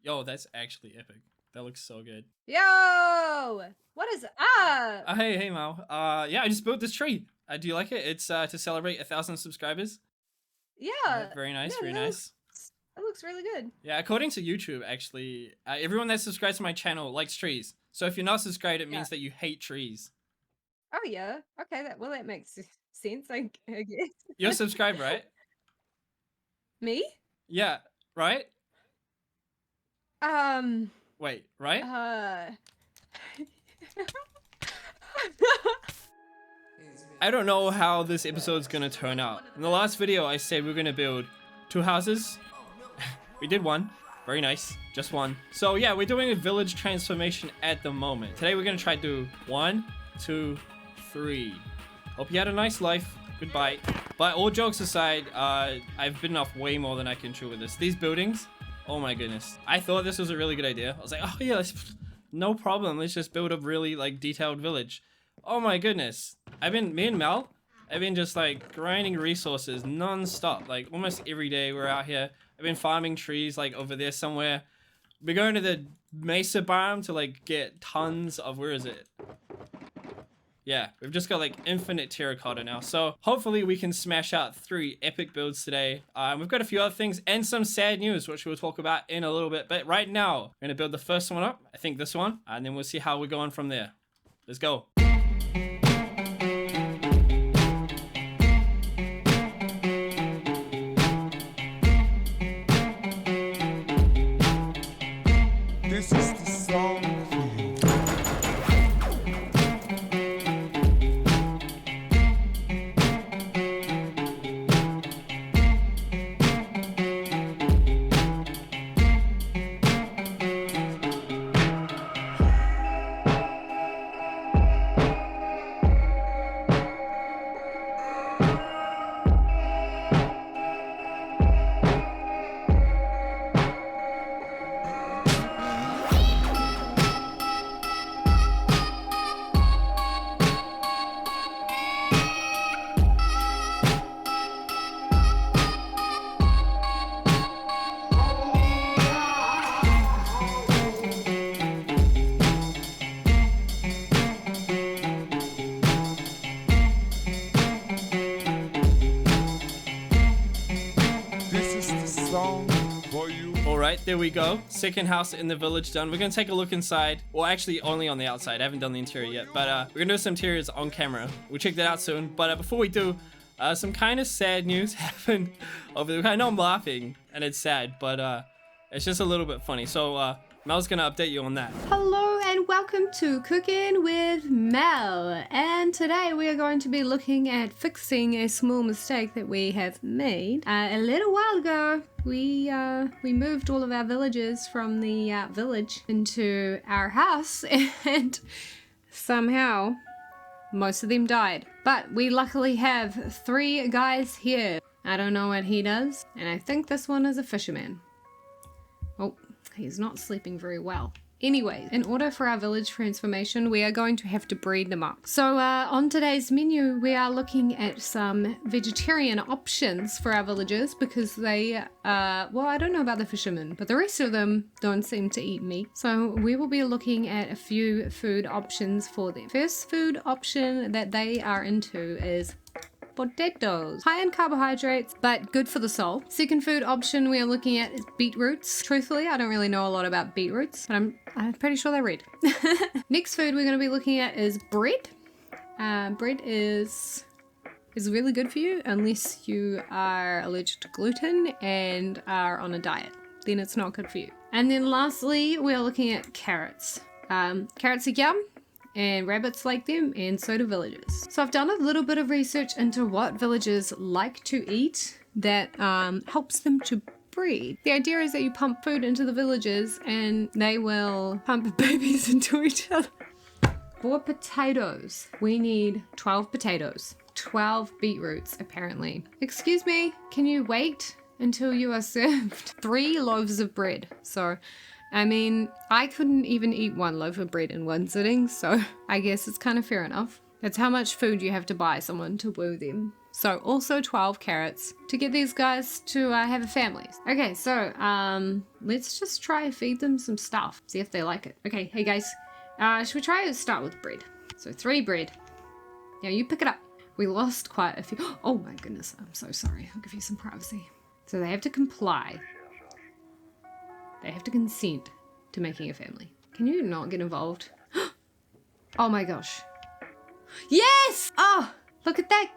Yo, that's actually epic. That looks so good. Yo! What is up? Hey, Mal. Yeah, I just built this tree. Do you like it? It's to celebrate 1,000 subscribers. Yeah. Very nice, No, very nice. That looks really good. Yeah, according to YouTube, actually, everyone that subscribes to my channel likes trees. So if you're not subscribed, it means that you hate trees. Oh yeah. Okay. That makes sense. I guess. You're subscribed, right? Me? Yeah, right? Um. Wait, right? I don't know how this episode's gonna turn out. In the last video, I said we're gonna build 2 houses. We did one. Very nice. Just one. So yeah, we're doing a village transformation at the moment. Today we're gonna try to do 1, 2, 3. Hope you had a nice life. Goodbye. But all jokes aside, I've bitten off way more than I can chew with this. These buildings, oh my goodness. I thought this was a really good idea. I was like, oh yeah, no problem. Let's just build a really like detailed village. Oh my goodness. Me and Mel, I've been just like grinding resources non-stop. Like almost every day we're out here. I've been farming trees like over there somewhere. We're going to the mesa biome to like get tons of, where is it? Yeah, we've just got like infinite terracotta now. So hopefully we can smash out 3 epic builds today. We've got a few other things and some sad news, which we'll talk about in a little bit. But right now, we're gonna build the first one up. I think this one, and then we'll see how we're going from there. Let's go. This is the song for you. This is the song for you. Alright, there we go. Second house in the village done. We're gonna take a look inside. Well, actually only on the outside. I haven't done the interior yet, but we're gonna do some interiors on camera. We'll check that out soon. But before we do, some kind of sad news happened over there. I know I'm laughing and it's sad, but it's just a little bit funny. So Mel's gonna update you on that. Hello and welcome to Cooking with Mel. And today we are going to be looking at fixing a small mistake that we have made. A little while ago, we moved all of our villagers from the village into our house, and somehow most of them died. But we luckily have 3 guys here. I don't know what he does, and I think this one is a fisherman. Oh, he's not sleeping very well. Anyways, in order for our village transformation, we are going to have to breed them up. So on today's menu, we are looking at some vegetarian options for our villagers because they, well, I don't know about the fishermen, but the rest of them don't seem to eat meat. So we will be looking at a few food options for them. First food option that they are into is potatoes. High in carbohydrates, but good for the soul. Second food option we are looking at is beetroots. Truthfully, I don't really know a lot about beetroots, but I'm pretty sure they're red. Next food we're going to be looking at is bread. Bread is really good for you unless you are allergic to gluten and are on a diet. Then it's not good for you. And then lastly, we're looking at carrots. Carrots are yum, and rabbits like them, and so do villagers. So I've done a little bit of research into what villagers like to eat that helps them to breed. The idea is that you pump food into the villagers and they will pump babies into each other. For potatoes, we need 12 potatoes, 12 beetroots apparently. Excuse me, can you wait until you are served 3 loaves of bread? So I mean, I couldn't even eat 1 loaf of bread in 1 sitting, so I guess it's kind of fair enough. That's how much food you have to buy someone to woo them. So also 12 carrots to get these guys to have a family. Okay, so let's just try to feed them some stuff. See if they like it. Okay, hey guys, should we try to start with bread? So 3 bread. Yeah, you pick it up. We lost quite a few. Oh my goodness, I'm so sorry. I'll give you some privacy. So they have to comply. They have to consent to making a family. Can you not get involved? Oh my gosh. Yes! Oh, look at that.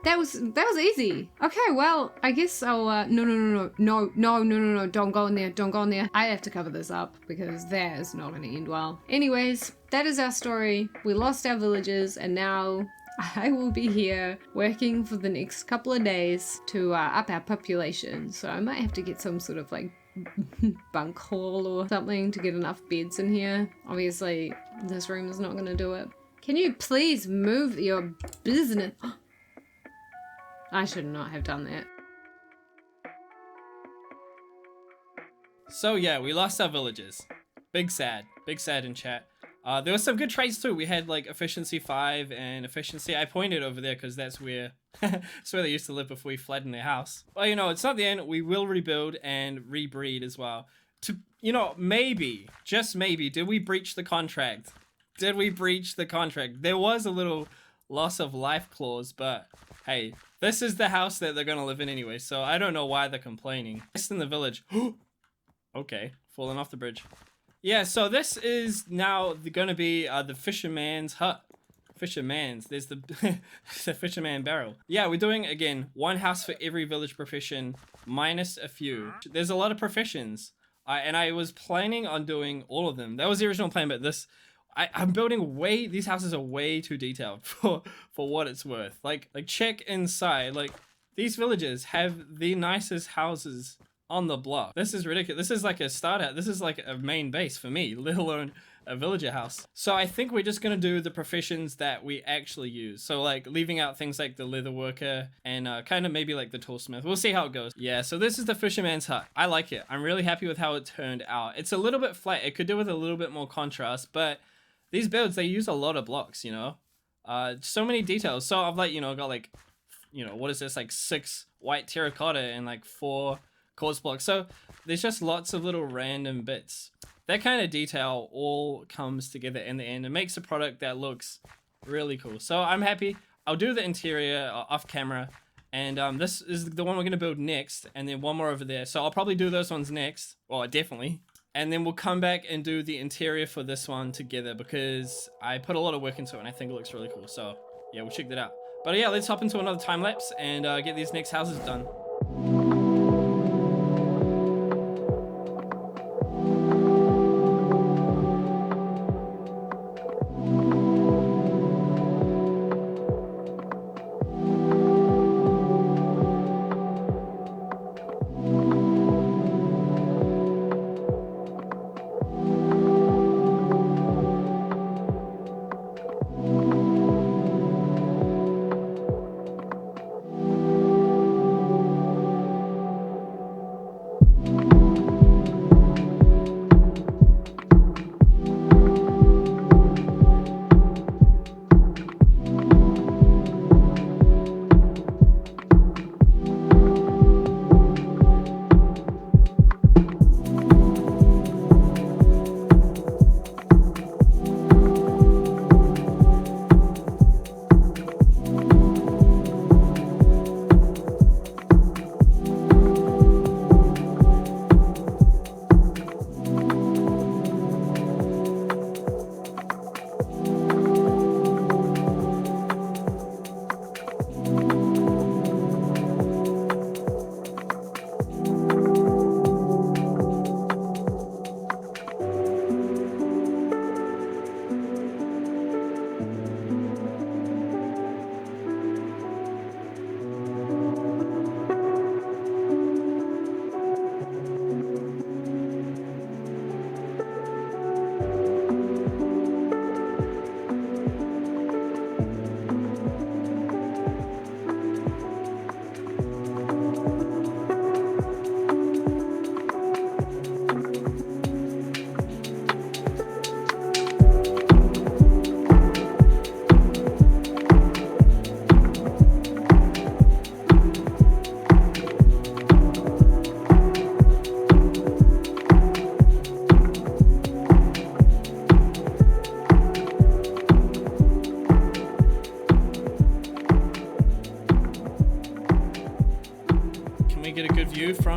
That was easy. Okay, well, I guess I'll, no, don't go in there, don't go in there. I have to cover this up because that is not gonna end well. Anyways, that is our story. We lost our villagers and now I will be here working for the next couple of days to up our population. So I might have to get some sort of like bunk hall or something to get enough beds in here. Obviously, this room is not gonna do it. Can you please move your business? I should not have done that. So yeah, we lost our villagers. Big sad in chat. There was some good traits too. We had like efficiency 5 and efficiency. I pointed over there because that's where that's where they used to live before we fled in their house. Well, you know, it's not the end. We will rebuild and rebreed as well. To, you know, maybe, just maybe, did we breach the contract? Did we breach the contract? There was a little loss of life clause, but hey, this is the house that they're gonna live in anyway, so I don't know why they're complaining. Just in the village. Okay, falling off the bridge. Yeah, so this is now gonna be the fisherman's hut. Fisherman's. There's the, the fisherman barrel. Yeah, we're doing, again, 1 house for every village profession, minus a few. There's a lot of professions, and I was planning on doing all of them. That was the original plan, but this... I'm building these houses are way too detailed for what it's worth. Like check inside, like these villages have the nicest houses on the block. This is ridiculous. This is like a starter. This is like a main base for me, let alone a villager house. So I think we're just gonna do the professions that we actually use. So like leaving out things like the leather worker and kind of maybe like the toolsmith. We'll see how it goes. Yeah, so this is the fisherman's hut. I like it. I'm really happy with how it turned out. It's a little bit flat. It could do with a little bit more contrast, but these builds, they use a lot of blocks, you know? So many details. So I've like, you know, got like, you know, what is this? Like 6 white terracotta and like 4 quartz blocks. So there's just lots of little random bits. That kind of detail all comes together in the end. It makes a product that looks really cool. So I'm happy. I'll do the interior off camera. And this is the one we're going to build next. And then one more over there. So I'll probably do those ones next. Well, definitely. And then we'll come back and do the interior for this one together because I put a lot of work into it and I think it looks really cool. So yeah, we'll check that out. But yeah, let's hop into another time lapse and get these next houses done.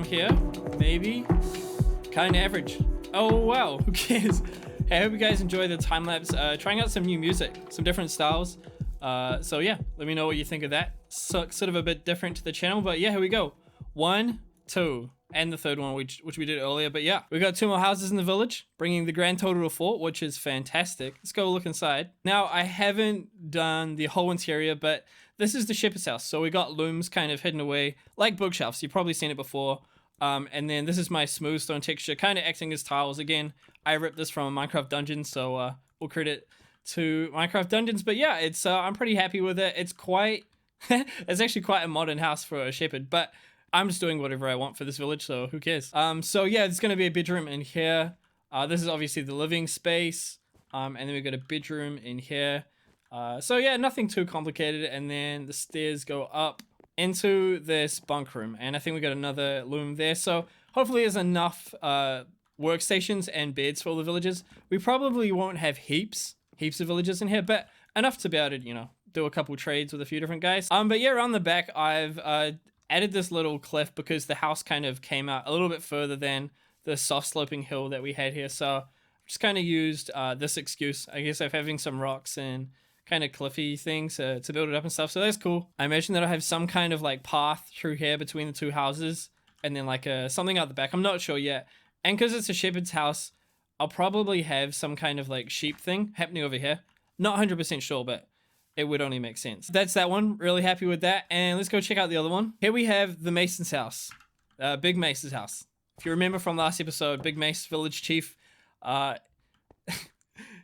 from here. Maybe. Kind of average. Oh, wow. Who cares? Hey, I hope you guys enjoy the time lapse. Trying out some new music, some different styles. So yeah, let me know what you think of that. So, sort of a bit different to the channel, but yeah, here we go. 1, 2, and the third one, which we did earlier. But yeah, we got 2 more houses in the village, bringing the grand total to 4, which is fantastic. Let's go look inside. Now, I haven't done the whole interior, but this is the shepherd's house. So we got looms kind of hidden away, like bookshelves. You've probably seen it before. And then this is my smooth stone texture, kind of acting as tiles. Again, I ripped this from a Minecraft dungeon, so we'll credit to Minecraft Dungeons. But yeah, it's I'm pretty happy with it. It's quite it's actually quite a modern house for a shepherd, but I'm just doing whatever I want for this village, so who cares? So yeah, there's gonna be a bedroom in here. This is obviously the living space, and then we've got a bedroom in here. So yeah, nothing too complicated. And then the stairs go up into this bunk room, and I think we got another loom there. So hopefully there's enough workstations and beds for all the villagers. We probably won't have heaps of villagers in here, but enough to be able to, you know, do a couple trades with a few different guys. But yeah, around the back, I've added this little cliff because the house kind of came out a little bit further than the soft sloping hill that we had here. So just kind of used this excuse, I guess, of having some rocks and kind of cliffy things to build it up and stuff. So that's cool. I imagine that I have some kind of like path through here between the 2 houses, and then like something out the back. I'm not sure yet. And because it's a shepherd's house, I'll probably have some kind of like sheep thing happening over here. Not 100% sure, but it would only make sense. That's that one. Really happy with that. And let's go check out the other one. Here we have the Mason's house. Big Mace's house. If you remember from last episode, Big Mace, village chief,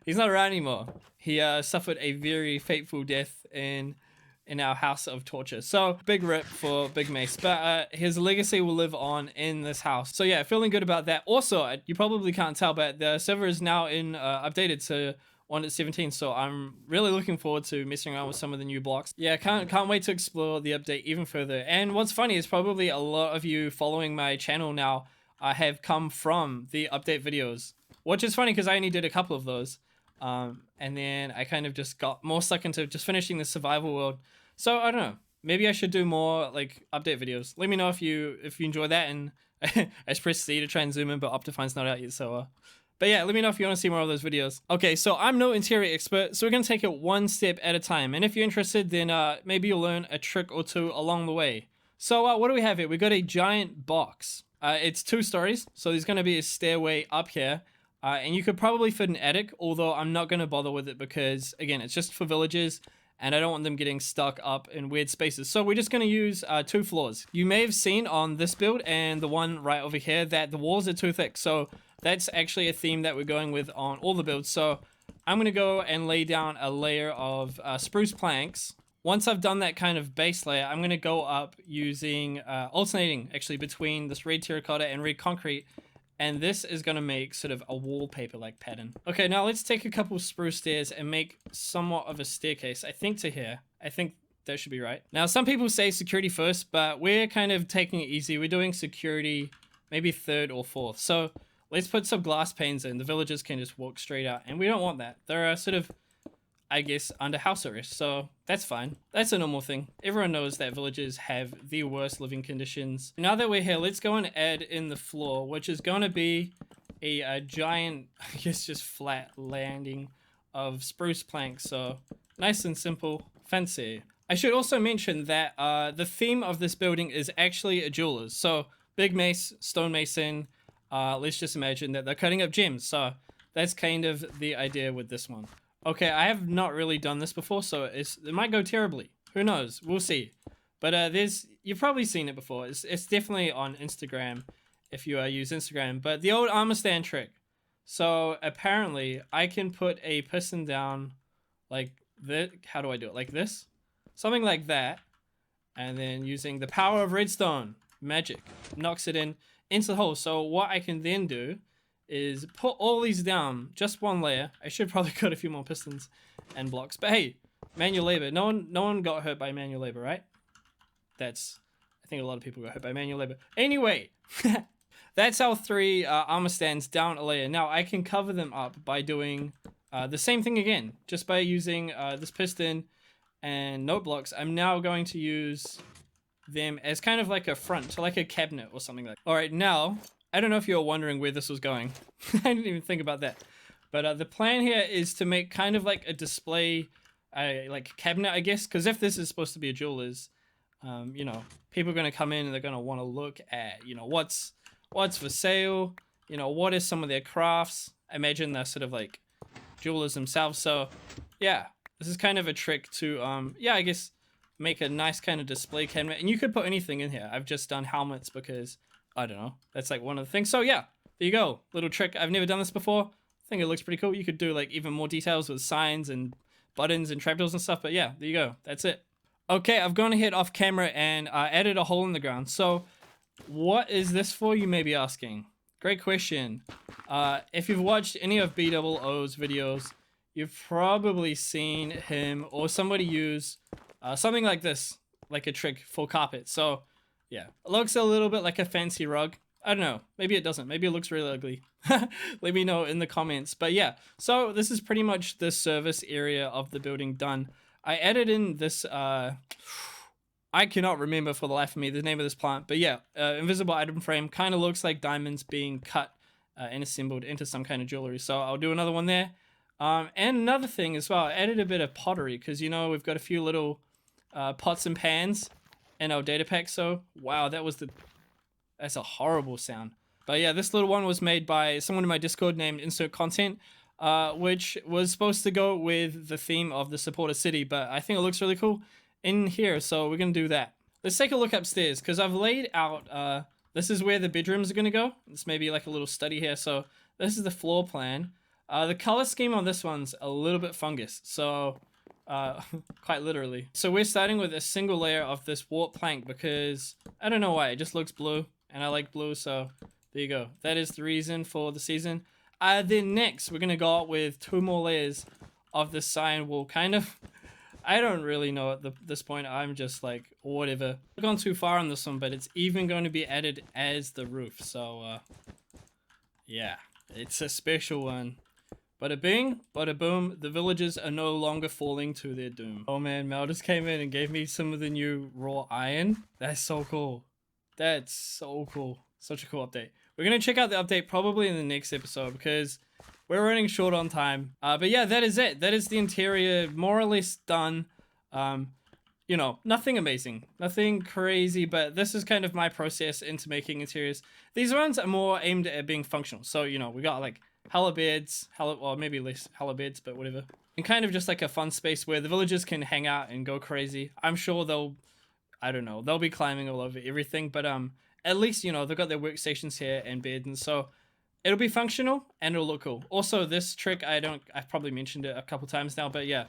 he's not around anymore. He suffered a very fateful death in our house of torture. So big rip for Big Mace, but his legacy will live on in this house. So yeah, feeling good about that. Also, you probably can't tell, but the server is now in updated to 1.17, so I'm really looking forward to messing around with some of the new blocks. Yeah, can't wait to explore the update even further. And what's funny is probably a lot of you following my channel now have come from the update videos, which is funny because I only did a couple of those. And then I kind of just got more stuck into just finishing the survival world. So I don't know, maybe I should do more like update videos. Let me know if you enjoy that. And I just press C to try and zoom in, but Optifine's not out yet. So, but yeah, let me know if you want to see more of those videos. Okay, so I'm no interior expert, so we're gonna take it one step at a time. And if you're interested, then maybe you'll learn a trick or two along the way. So what do we have here? We got a giant box. It's 2 stories, so there's gonna be a stairway up here. And you could probably fit an attic, although I'm not going to bother with it because, again, it's just for villagers, and I don't want them getting stuck up in weird spaces. So we're just going to use 2 floors. You may have seen on this build and the one right over here that the walls are too thick. So that's actually a theme that we're going with on all the builds. So I'm going to go and lay down a layer of spruce planks. Once I've done that kind of base layer, I'm going to go up using alternating, actually, between this red terracotta and red concrete. And this is going to make sort of a wallpaper-like pattern. Okay, now let's take a couple spruce stairs and make somewhat of a staircase, I think, to here. I think that should be right. Now, some people say security first, but we're kind of taking it easy. We're doing security maybe 3rd or 4th. So let's put some glass panes in. The villagers can just walk straight out, and we don't want that. They're sort of, I guess, under house arrest, so that's fine. That's a normal thing. Everyone knows that villagers have the worst living conditions. Now that we're here, let's go and add in the floor, which is going to be a giant, I guess, just flat landing of spruce planks. So nice and simple, fancy. I should also mention that the theme of this building is actually a jeweler's. So Big Mace, stonemason, let's just imagine that they're cutting up gems. So that's kind of the idea with this one. Okay, I have not really done this before, so it might go terribly. Who knows? We'll see. But you've probably seen it before. It's definitely on Instagram if you use Instagram. But the old armor stand trick. So apparently, I can put a piston down like this. How do I do it? Like this? Something like that. And then using the power of redstone, magic, knocks it into the hole. So what I can then do is put all these down, just one layer. I should probably cut a few more pistons and blocks, but hey, manual labor. No one got hurt by manual labor, right? I think a lot of people got hurt by manual labor. Anyway, that's our 3 armor stands down a layer. Now I can cover them up by doing the same thing again, just by using this piston and note blocks. I'm now going to use them as kind of like a front, so like a cabinet or something like that. All right, now, I don't know if you're wondering where this was going. I didn't even think about that. But the plan here is to make kind of like a display, like cabinet, I guess, because if this is supposed to be a jeweler's, you know, people are going to come in and they're going to want to look at, you know, what's for sale, you know, what is some of their crafts. I imagine they're sort of like jewelers themselves. So yeah, this is kind of a trick to, yeah, I guess make a nice kind of display cabinet. And you could put anything in here. I've just done helmets because, I don't know, that's like one of the things. So yeah, there you go. Little trick. I've never done this before. I think it looks pretty cool. You could do like even more details with signs and buttons and trapdoors and stuff. But yeah, there you go. That's it. Okay, I've gone ahead off camera and added a hole in the ground. So what is this for, you may be asking? Great question. If you've watched any of BOO's videos, you've probably seen him or somebody use something like this, like a trick for carpet. So yeah, it looks a little bit like a fancy rug. I don't know, maybe it doesn't, maybe it looks really ugly. Let me know in the comments. But yeah, so this is pretty much the service area of the building done. I added in this, I cannot remember for the life of me the name of this plant, but yeah, invisible item frame, kind of looks like diamonds being cut and assembled into some kind of jewelry. So I'll do another one there. And another thing as well, I added a bit of pottery because, you know, we've got a few little pots and pans in our data pack. So wow, that's a horrible sound. But yeah, this little one was made by someone in my Discord named Insert Content, which was supposed to go with the theme of the supporter city, but I think it looks really cool in here, so we're gonna do that. Let's take a look upstairs because I've laid out, this is where the bedrooms are gonna go. It's maybe like a little study here. So this is the floor plan. The color scheme on this one's a little bit fungus, so quite literally. So we're starting with a single layer of this warp plank because I don't know why, it just looks blue and I like blue, so there you go. That is the reason for the season. Then next we're gonna go out with 2 more layers of the cyan wool. Kind of, I don't really know at this point. I'm just like, whatever. I've gone too far on this one, but it's even going to be added as the roof. So yeah, it's a special one. Bada bing, bada boom, the villagers are no longer falling to their doom. Oh man, Mel just came in and gave me some of the new raw iron. That's so cool. That's so cool. Such a cool update. We're going to check out the update probably in the next episode because we're running short on time. But yeah, that is it. That is the interior more or less done. You know, nothing amazing, nothing crazy, but this is kind of my process into making interiors. These ones are more aimed at being functional. So, you know, we got like hella beds, or maybe less hella beds, but whatever. And kind of just like a fun space where the villagers can hang out and go crazy. I'm sure I don't know, they'll be climbing all over everything, but at least, you know, they've got their workstations here and beds, and so it'll be functional and it'll look cool. Also, this trick, I've probably mentioned it a couple times now, but yeah,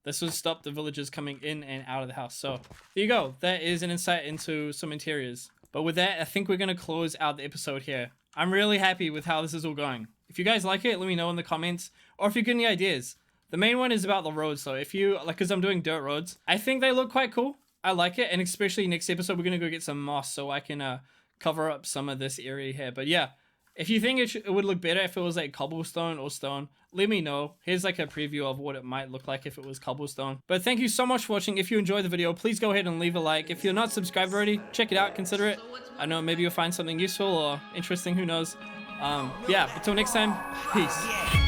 this will stop the villagers coming in and out of the house. So there you go. That is an insight into some interiors. But with that, I think we're going to close out the episode here. I'm really happy with how this is all going. If you guys like it, let me know in the comments, or if you get any ideas. The main one is about the roads, so if you, like, because I'm doing dirt roads, I think they look quite cool. I like it, and especially next episode, we're going to go get some moss so I can cover up some of this area here. But yeah, if you think it would look better if it was like cobblestone or stone, let me know. Here's like a preview of what it might look like if it was cobblestone. But thank you so much for watching. If you enjoyed the video, please go ahead and leave a like. If you're not subscribed already, check it out, consider it. I know maybe you'll find something useful or interesting, who knows. Yeah, until next time, peace.